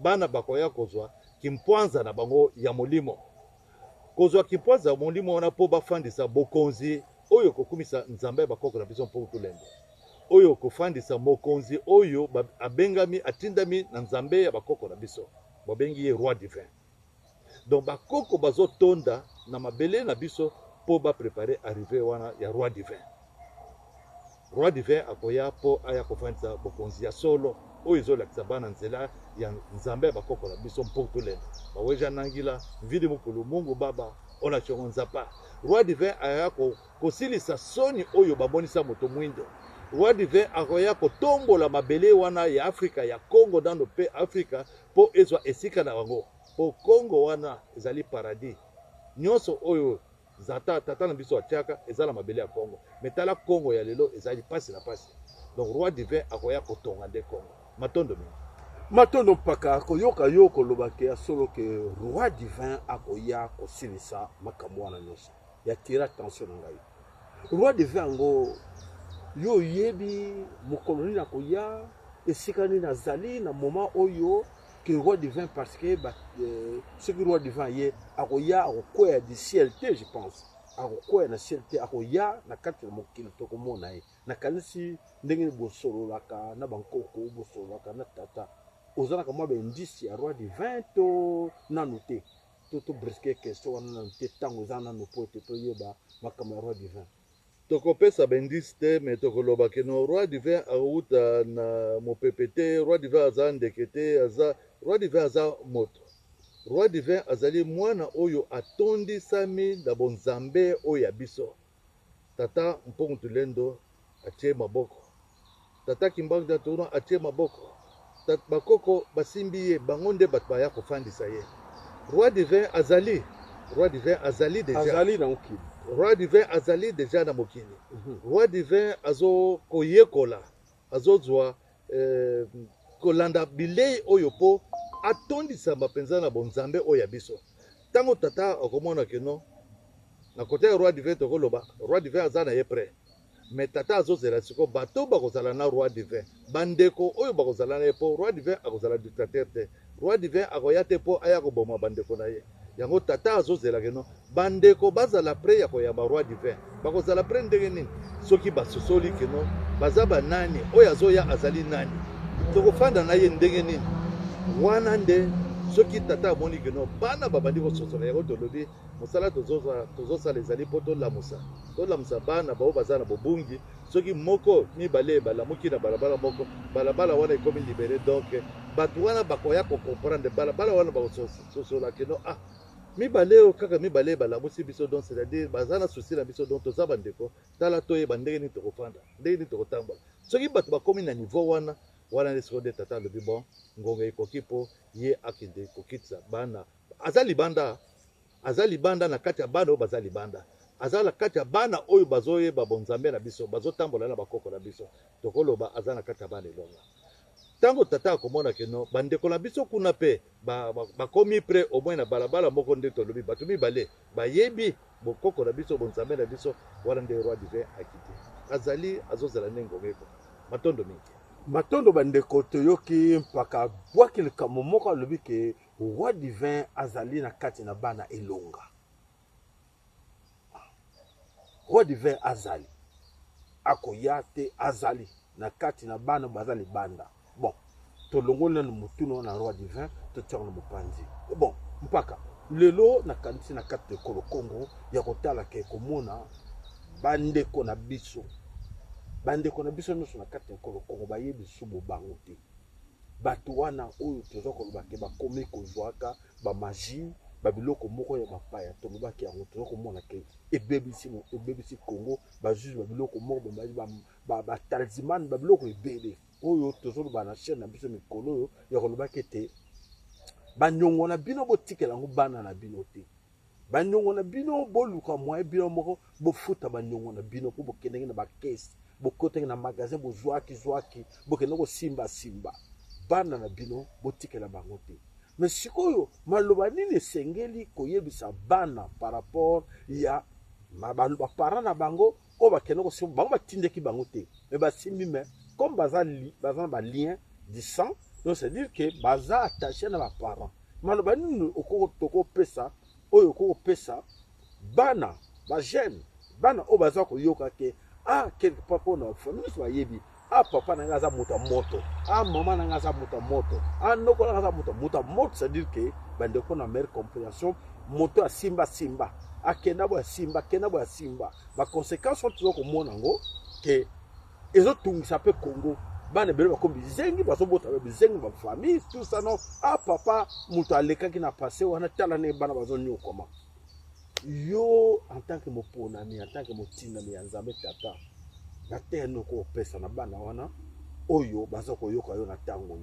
bana bakoya kozwa kimpwanza na bango ya molimo kozwa kimpwanza ya molimo wana po bafandisa bokonzi oyo kokumisa nzambe bakoko na biso mpo tulende oyo kofandisa mokonzi oyo abengami atindami na nzambe ya bakoko na biso babengi ye roi divin donc bakoko bazotonda na mabele na biso po baprepare arrivé wana ya roi divin akoya po aya kofandisa bokonzi ya solo oyo ezolakisa bana nzela ya nzambe ya bakoko na biso mpo tolenda baweja nangila mvidi mokolo mungu baba ona chongo nzapa roi divin aya kosilisa soni oyo bamonisa moto mwindo roi divin akoya kotombola mabele wana ya Afrika ya Congo nano pe Afrika po ezwa esika na bango po Congo wana ezali paradis nyonso oyo tata na biso atiaka ezala mabele ya Congo metala Congo ya lelo ezali pasi na pasi donc roi divin akoya kotonga nde Congo matondo mingi matondo mpaka koyoka yo kolobake ya solo ke roi divin akoya kosilisa makambo wana nyonso ya tira attention na ngai roi divin yango yo yebi mokolo nini akoya esika nini azali na moment oyo ke roi divin parce que ce que roi divin ye akoya akokwea du ciel te je pense akokwea na ciel te akoya na kati na mokili tokomona ye nakanisi ndenge bosololaka na bankoko bosololaka na tata ozalaka mwa baindice ya roi divin to nanu te to briske question wana nanu te ntango oza nanu po ete toyeba makambo ya roi divin tokopesa baindice te me tokoloba keno roi divin auta na mopepe te roi divin aza ndeke te roi divin aza moto roi divin azali mwana oyo atondisami na bonzambe oyo ya biso tata mpongo tulendo atie maboko tata kimbanga tuna atie maboko bakoko basimbi ye bango nde bato baya kofandisa ye roi divin azali na mokili roi divin azali deja na mokili roi divin azo koyekola azozwa kolanda bilei oyo po atondisama mpenza na bonzambe oyo ya biso ntango tata akomona keno na kote ya roi divin tokoloba roi divin aza na ye pre me tata azozela siko bato bakozala na roi divin bandeko oyo bakozala na ye po roi divin akozala dictateur te roi divin akoya te po aya koboma bandeko na ye yango tata azozela keno bandeko bazala pre ya koyamba roi divin bakozala pre ndenge nini soki basosoli keno baza banani oyo azoya azali nani tokofanda na ye ndenge nini wana nde soki tata amoni keno bana babandi kososola yango tolobi mosala tozosala ezali mpo tolamusa bana bao baza na bobungi soki moko mibale balamuki na balabala moko balabala wana ekomi libere donc bato wana bakoya kokomprendre balabala wana bakososola keno mibale oyo kaka mibale balamusi biso donc c'est-à-dire baza na susi na biso donc toza bandeko tala toyeba ndenge nini tokofanda ndenge nini tokotambola soki bato bakomi na niveau wana nde sikoyo nde tata alobi bon ngonga ekoki mpo ye akende kokitisa bana aza libanda na kati ya bana oyo baza libanda aza na kati ya bana oyo bazoyeba bonzambe na biso bazotambola na bakoko na biso tokoloba aza na kati ya bana elonga ntango tata akomona keno bandeko na biso kuna mpe bakomi pre au moins na balabala moko nde tolobi bato mibale bayebi bokoko na biso bonzambe na biso wana nde roi divin akiti azali azozela nde ngomeko matondo mingi matondo bandeko toyoki mpaka bwaki likambo moko alobi ke roi divin azali na kati na bana elonga roi divin azali akoya te azali na kati na bana baza libanda bon tolongoli nanu motuna na roi divin totiaka na mopanzi bon mpaka lelo nakanisi na kati ya ekolo Congo ya kotala ke komona bandeko na biso nyonso na kati ya ekolo Congo bayebi subo bango te bato wana oyo toza koloba ke bakomi kozwaka bamagie babiloko moko ya bapaya tolobaki yango toza komona ke ebebisi Congo bajuge babiloko moko batalisman babiloko ebele oyo tozoloba na chaîne na biso mikolo oyo ya kolobaki ete banyongo na bino botikela yango bana na bino te banyongo na bino boluka moye bino moko bofuta banyongo na bino mpo bokendenge na bakesi bokotenge na magasin bozwaki bokende kosimba bana na bino botikela bango te. Mais sikoyo maloba nini esengeli koyebisa bana par rapport ya parents na bango o bakende kosimba bango batindeki bango te. Mais basimbi mais comme baza na lien du sang, donc c'est dire que baza attaché na ba parents. Maloba nini okoko pesa oyo okoko pesa bana ba jeune bana o baza koyoka ke quelque part pour na famille so yebi papa na ngaza moto moto maman na ngaza moto moto noko na ngaza moto moto, c'est dire que bande ko na meilleure compréhension moto simba akenda bo simba ba conséquences sont toujours comme monango que ezo tungisa pe Congo bana bele bakombi zengi bazobota zengi ba famille tout ça non papa moto aleka ki na passé wana tala ne bana bazonyo koma yo en tant que moponami en tant que motinami ya Nzambe tata na teno ko pesa na bana wana oyo baza koyoka yo na tango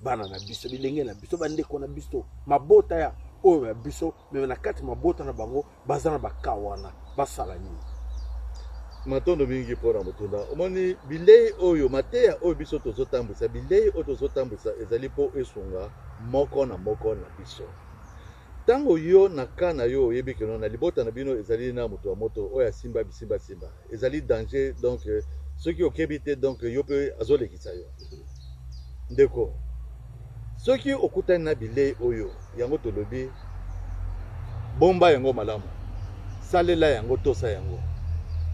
bana na biso bilenge na biso bandeko na biso mabota ya oyo ya biso me na kati mabota na bango baza na bakawana basala nini matondo mingi pona motunda omoni bilei oyo mateya oyo biso tozotambwisa bilei oyo tozotambwisa ezali po esunga moko na biso tango yo na kana yo oyebi keno na libota na bino ezali na moto ya moto oyo asimba bisimba ezali danger donc soki okebi te donc yo pe azolekisa yo ndeko soki okutani na bilei oyo yango tolobi bomba yango malamu salela yango tosa yango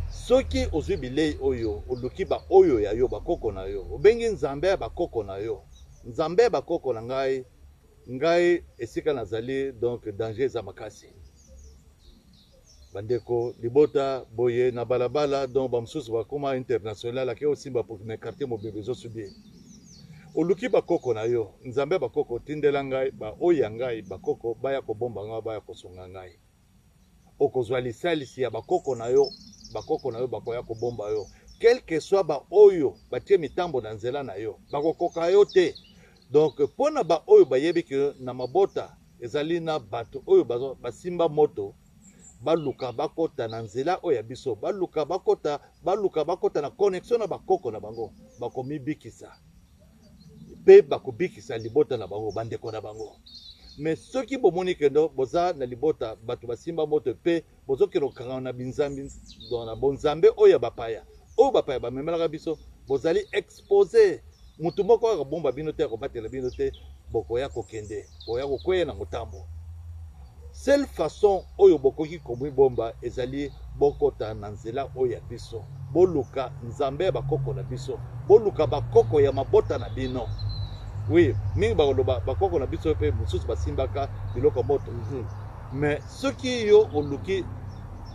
soki ozwi bilei oyo oluki ba oyo ya yo bakoko na yo obengi Nzambe ya bakoko na yo Nzambe ya bakoko na ngai esika nazali donc danger za makasi bandeko libota boye na balabala donc bamususu bakoma international ake osimba pour na quartier mobimba ezosubi oluki bakoko na yo Nzambe bakoko tindela ngai ba oyo ya ngai bakoko baya kobomba ngai baya kosunga ngai okozwa lisalisi ya bakoko na yo bakoya kobomba yo quelque soit ba oyo batie mitambo na nzela na yo bakokoka yo te. Donc pona ba oyo bayebi ke na mabota ezali na bato oyo basimba moto baluka bakota na nzela oyo ya biso baluka bakota na connexion na bakoko na bango bakomibikisa pe bakobikisa libota na bango bandeko na bango. Mais soki bomoni kendo boza na libota bato basimba moto pe bozokero kanga na binzambi na bonzambe oyo bapaya bamemelaka biso bozali exposé mutu moko akabomba bino te akobatela bino te bokoya kokende boya kokwea na motambo. Seule façon oyo bokoki komibomba ezali bokota na nzela oyo ya biso boluka Nzambe ya bakoko na biso boluka bakoko ya mabota na bino. Oui, mingi bakoloba bakoko na biso pe mususu basimbaka biloko moto. Mais soki yo oluki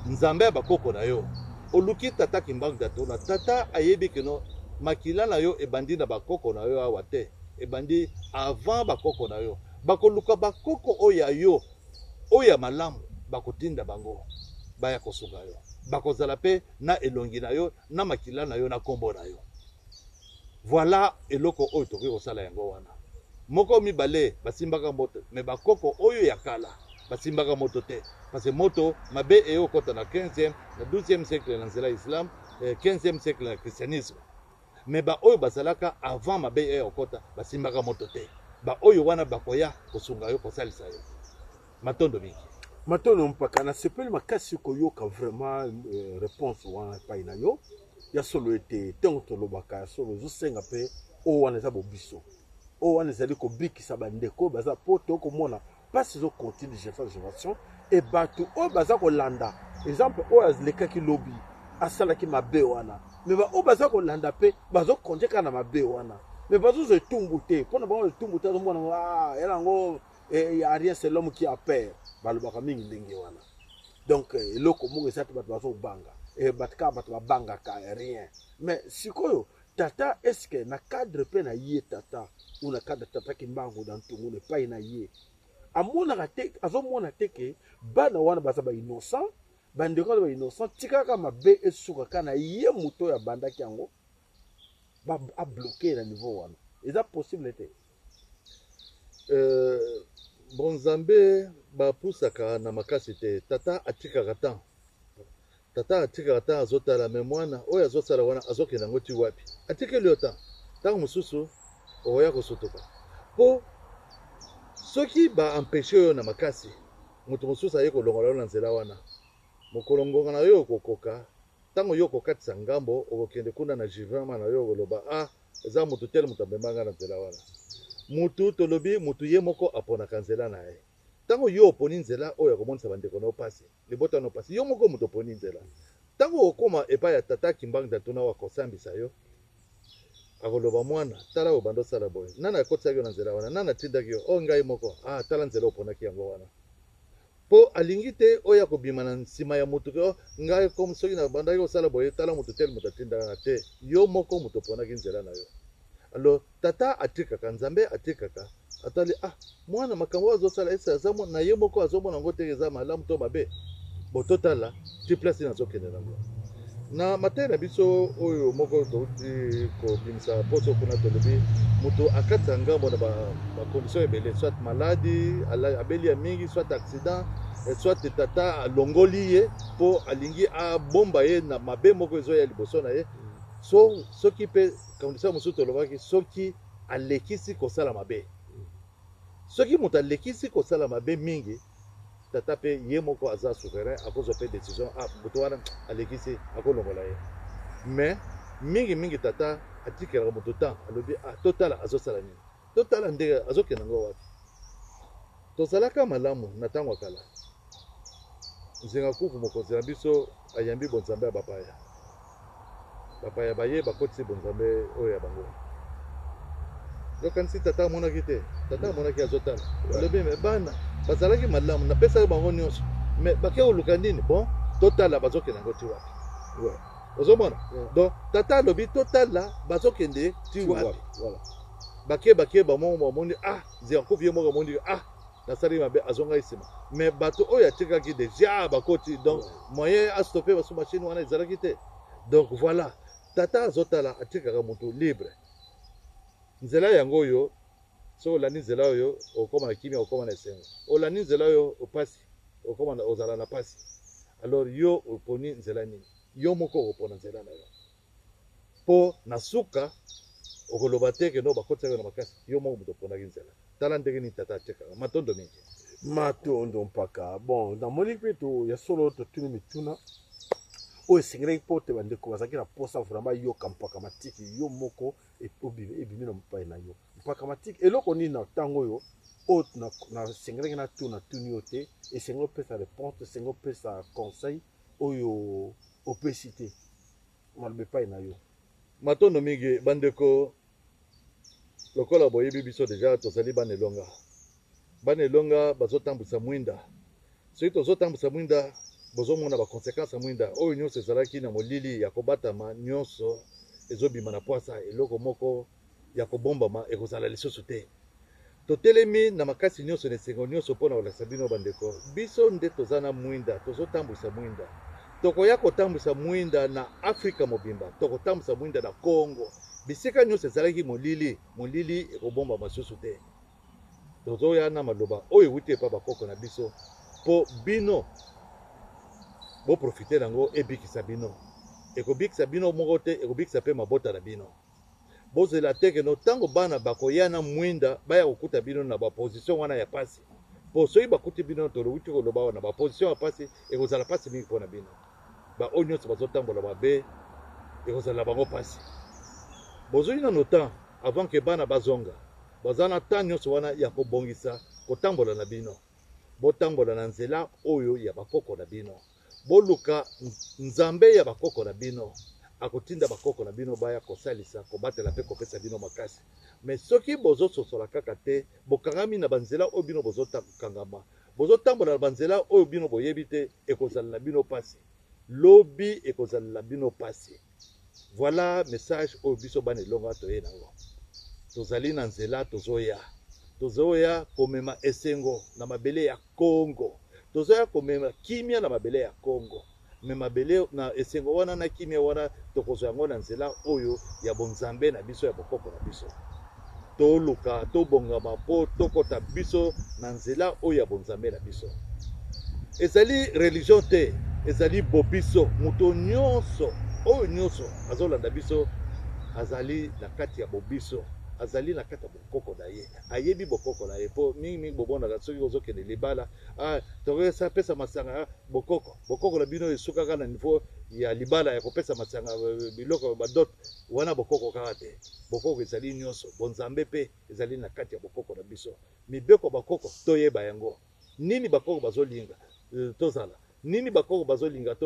Nzambe ya bakoko na yo oluki tata kimbangu dato na tata ayebi keno makila na yo ebandi na bakoko na yo awa te ebandi avant bakoko na yo bakoluka bakoko oya yo oya malamu bakotinda bango baya kosunga yo bakozala pe na elongi na yo na makila na yo na kombo na yo. Voilà eloko oyo tokoki kosala yango wana moko mibale basimbaka moto me bakoko oyo ya kala basimbaka moto te parce que moto mabe eyo kota na 15e na 12e siècle na nzela islam 15e siècle na christianisme. Mais ba oyo bazalaka avant mabe eyo kota basimbaka moto te ba oyo wana bakoya kosunga yo kosalisa yo matondo mingi matondo mpaka na sepeli makasi koyoka vraiment réponse wana pa ina yo ya solo ete tengo tolobaka ya solo zosenga pe o wana za bobiso o wana ezali kobikisa bandeko baza poto komona pasi zo continue de génération et batu o baza kolanda exemple o azlekaki lobi asalaki mabe wana mais ba o baza kolanda pe bazo konjeka na mabe wana mais bazo zo tumbu te pona ba tumbu te mona elango y a rien, c'est l'homme qui a peur balobaka mingi ndenge wana donc eloko mongo ezati bato bazo banga et batka bato babanga ka rien. Mais sikoyo tata est-ce que na cadre pe na ye tata ou na cadre tata kimbangu dans tungu ne pas na ye amona te azomona te ke bana wana baza ba innocent bandeko ba innocent tikaka mabe esuka kana ye muto ya banda kyango ba a bloquer na niveau wana est-ce possible te bon Nzambe bapusaka na makasi te tata atikaka tan tata atikaka tan azotala me mwana oyo azosala wana azokenda ngo ti wapi atikeli yo tan ntango mosusu okoya kosotoka mpo soki baempeshe oyo na makasi moto mosusu aye kolongola yo na nzela wana mokolo ngonga na yo okokoka ntango yo okokatisa ngambo okokende kuna na juvema na yo okoloba eza motu tele moto amemanga na nzela wana mutu tolobi mutu ye moko aponaka nzela na ye ntango yo oponi nzela oyo akomonisa bandeko na yo pasi libota na pasi yo moko moto oponi nzela ntango okoma epai ya tata kimbangda tuna wakosambisa yo akoloba mwana tala oyo bando osala boye nani akotisaki yo na nzela wana nani atindaki yo ngai moko tala nzela oponaki yango wana mpo alingi te oyo akobima na nsima ya motu ke ngai komi soki na bandaki osala boye tala motu tele moto atindaka te yo moko moto oponaki nzela na yo alors tata atikaka nzambe atikaka atali mwana makambo azosala ese aza na ye moko azomona yango te eza malamu to mabe bototala ti place nazokende nango na mateya na biso oyo moko touti kobimisa poso kuna tolobi moto akatisa ngambo na bacondition ebele soit maladi abeli ya mingi soit accident soit tata alongoli ye mpo alingi abomba ye na mabe moko ezoya liboso na ye soki mpe condition mosusu tolobaki soki alekisi kosala mabe soki moto alekisi kosala mabe mingi tata mpe ye moko aza souverain akozwa mpe décision moto wana alekisi akolongola ye mais mingi tata atikelaka moto temps alobi totala azosala nini totala ndenge azokenda ngo wapi tozalaka malamu na ntango ya kala nzenga kuku mokonzi na biso ayambi bonzambe ya bapaya baye bakotisi bonzambe oyo ya bango yokanisi tata amonaki te tata amonaki azotala alobi me bana bazalaki malamu napesaki bango nyonso me bake koluka nini bon totala bazokende yango ti wapi ozomona donc tata alobi totala bazokende ti wapi bake bamoko bamoni nzenga kuku ye moko amoni nasali mabe azongai nsima me bato oyo atikaki deja bakoti donc moyen astope baso machine wana ezalaki te donc voilà tata azotala atikaka moto libre nzela yango oyo soki olandi nzela oyo okoma na kimia okoma na esengo olandi nzela oyo opasi okoma ozala na pasi alors yo oponi nzela nini yo moko okopona nzela na yo mpo na suka okoloba te keno bakotisaki na makasi yo moko moto oponaki nzela tala ndenge nini tata atikaka matondo mingi matondo mpaka bon namoni mpe ya solo totuni mituna oyo esengelaki mpo te bandeko bazalaki na posa vraiment yoka mpaka matiki yo moko ebimi na mopai na yo mpaka matiki eloko nini na ntango oyo nasengelaki natuni yo te esengeli opesa réponse esengeli opesa conseil oyo opesi te maloba epai na yo matondo mingi bandeko lokola boyebi biso deja tozali bana elonga bazotambwisa mwinda soki tozotambwisa mwinda bozomona baconséquence ya mwinda oyo nyonso ezalaki na molili ya kobatama nyonso ezobima na pwasa eloko moko ya kobombama ekozala lisusu te totelemi na makasi nyonso na esengo nyonso mpona kolakisa bino bandeko biso nde toza na mwinda tozotambwisa mwinda tokoya kotambwisa mwinda na afrika mobimba tokotambwisa mwinda na congo bisika nyonso ezalaki molili ekobombama lisusu te tozoya na maloba oyo ewuti epa bakoko na biso mpo bino boprofite nango ebikisa bino ekobikisa bino moko te ekobikisa mpe mabota na bino bozela te keno ntango bana bakoya na mwinda baya kokuta bino na baposition wana ya pasi mpo soki bakuti bino tolowuti koloba wana baposition ya pasi ekozala pasi mingi mpo na bino baoyo nyonso bazotambola mabe ekozala bango pasi bozwi nano temps avant ke bana bazonga baza na temps nyonso wana ya kobongisa kotambola na bino botambola na nzela oyo ya bakoko na bino boluka nzambe ya bakoko na bino akotinda bakoko na bino baya kosalisa kobatela mpe kopesa bino makasi me soki bozososola kaka te bokangami na banzela oyo bino bozokangama bozotambola na banzela oyo bino boyebi te ekozala na bino pasi lobi ekozala na bino pasi voilà message oyo biso bana elonga toye nango tozali na nzela tozoya komema esengo na mabele ya Congo tozoya komema kimia na mabele ya Congo me mabele na esengo wana na kimia wana tokozwa yango na nzela oyo ya bonzambe na biso ya bokoko na biso toluka tobongama mpo tokota biso na nzela oyo ya bonzambe na biso ezali religion te ezali bobiso moto nyonso oyo nyonso azolanda biso azali na kati ya bobiso azali na kati ya bokoko na ye ayebi bokoko na ye mpo mingi bobonaka soki ozokende libala tokoyesa pesa masanga bokoko na bino esukaka na niveau ya libala ya kopesa masanga biloko badote wana bokoko kaka te bokoko ezali nyonso bonzambe mpe ezali na kati ya bokoko na biso mibeko bakoko toyeba yango nini bakoko bazolinga tozala nini bakoko bazolinga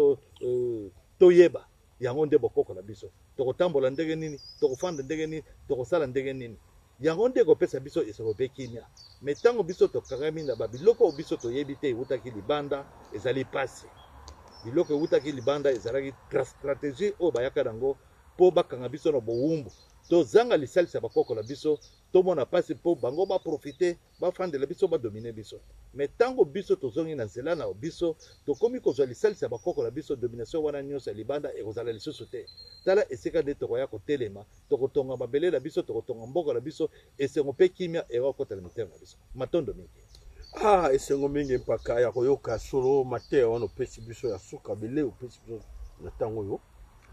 toyeba yango nde bokoko na biso tokotambola ndenge nini tokofanda ndenge nini tokosala ndenge nini yango nde kopesa biso esoko mpe kimia me ntango biso tokangami na babiloko biso toyebi te eutaki libanda ezali pasi biloko eutaki libanda ezalaki stratégie oyo bayaka nango mpo bakanga biso na bowumbu tozanga lisalisi ya bakoko na biso tomona pasi mpo bango baprofite bafandela biso badomine biso me ntango biso tozongi na nzela na biso tokomi kozwa lisalisi ya bakoko na biso domination wana nyonso ya libanda ekozala lisusu te tala esika nde tokoya kotelema tokotonga mabele na biso tokotonga mboka na biso esengo mpe kimia ekokotela mitema na biso matondo mingi esengo mingi mpaka ya koyoka solo mateya wana opesi biso ya suka bele opesi biso na ntango oyo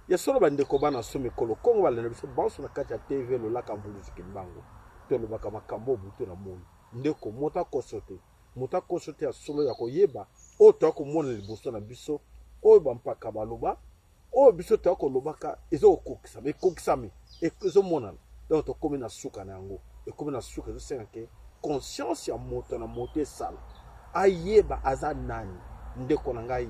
ya solo bandeko bana so mikolo kongo balanda biso banso na kati ya tv lolaka mvuluziki mbango tolobaka makambo obutu na moni ndeko moto akoso te ya solo ya koyeba oyo toya komona liboso na biso oyo bampaka baloba oyo biso toya kolobaka ekokisami ezomonana donc tokomi na suka na yango ekomi na suka ezosenga ke conscience ya moto na moto esala ayeba aza nani ndeko na ngai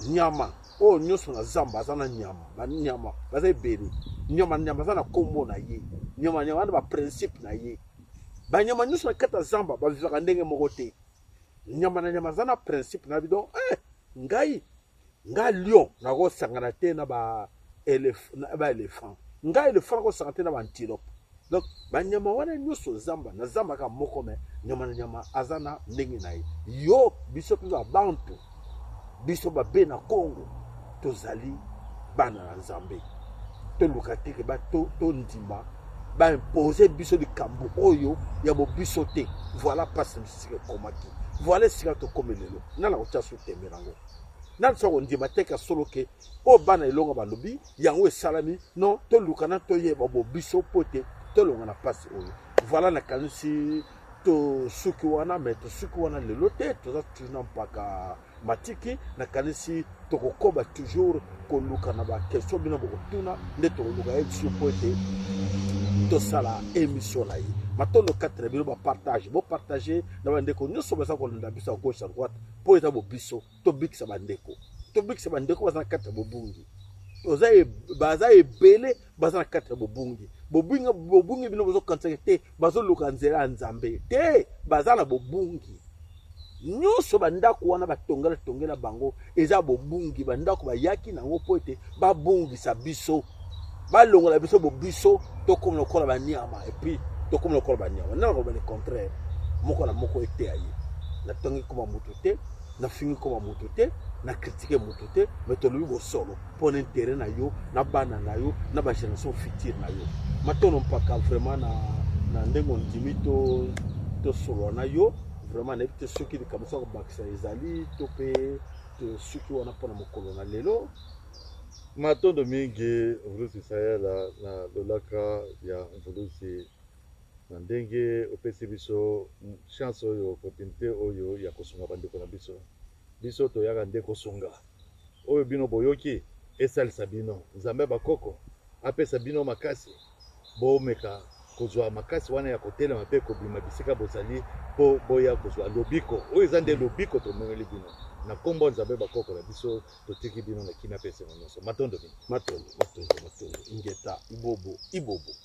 nyama oyo nyonso na zamba aza na nyama banyama baza ebele nyama aza na kombo na ye nyama wana baprincipe na ye banyama nyonso na kati ya zamba bavivaka ndenge moko te nyama aza na principe na bidon ngai lion nakosangana te na baéléphant ngai éléphant nakosangana te na baantilope donc banyama wana nyonso zamba na zamba kaka moko me nyama aza na ndenge na ye yo biso mpe babantu biso babe na Congo tozali bana na nzambe toluka teke tondima baimpose biso likambo oyo ya bobiso te voilà pasi misika ekomaki voilà esika tokomi lelo nana kotia so temerango nani so kondima teka solo ke oyo bana elonga balobi yango esalami non toluka na toyeba bobiso po te tolonga na pasi oyo voilà nakanisi tosuki wana me tosuki wana lelo te toza toujours na mpaka matiki nakanisi tokokoba toujours koluka na bakestion bino bokotuna nde tokoluka ye biso po ete tosala émission na ye matondo 4 bino bopartage na bandeko nyonso baza kolanda biso ya gauche à droite po eza bobiso tobikisa bandeko baza na kati ya bobungi baza ebele baza na kati ya bobungi bino bozokanisaki te bazoluka nzela ya nzambe te baza na bobungi nyonso bandako wana batongela bango eza bobungi bandako bayaki nango po ete babungisa biso balongola biso bobiso tokomi lokola banyama epuis tokomi lokola banyama nana kobane contraire moko na moko ete ya ye natongi koma moto te nafingi koma moto te na critiquer moto te mais tolobi bosolo mpo na intérêt na yo na bana na yo na bagénération future na yo matono mpaka vraiment na ndenge ondimi tosolola na yo vraiment nayebi te soki likambo so kobakisa ezali to mpe soki wana mpona mokolo na lelo matondo mingi mvulusi sayela na lolaka ya mvulusi na ndenge opesi biso chance oyo opportunité oyo ya kosunga bandeko na biso toyaka nde kosunga oyo bino boyoki esalisa bino nzambe bakoko apesa bino makasi bomeka kozwa makasi wana ya kotelema mpe kobima bisika bozali mpo boya kozwa lobiko oyo eza nde lobiko tomemeli bino na kombo nzambe bakoko na biso totiki bino na kimia mpe esengo nyonso matondo bino matondo ingeta ibobo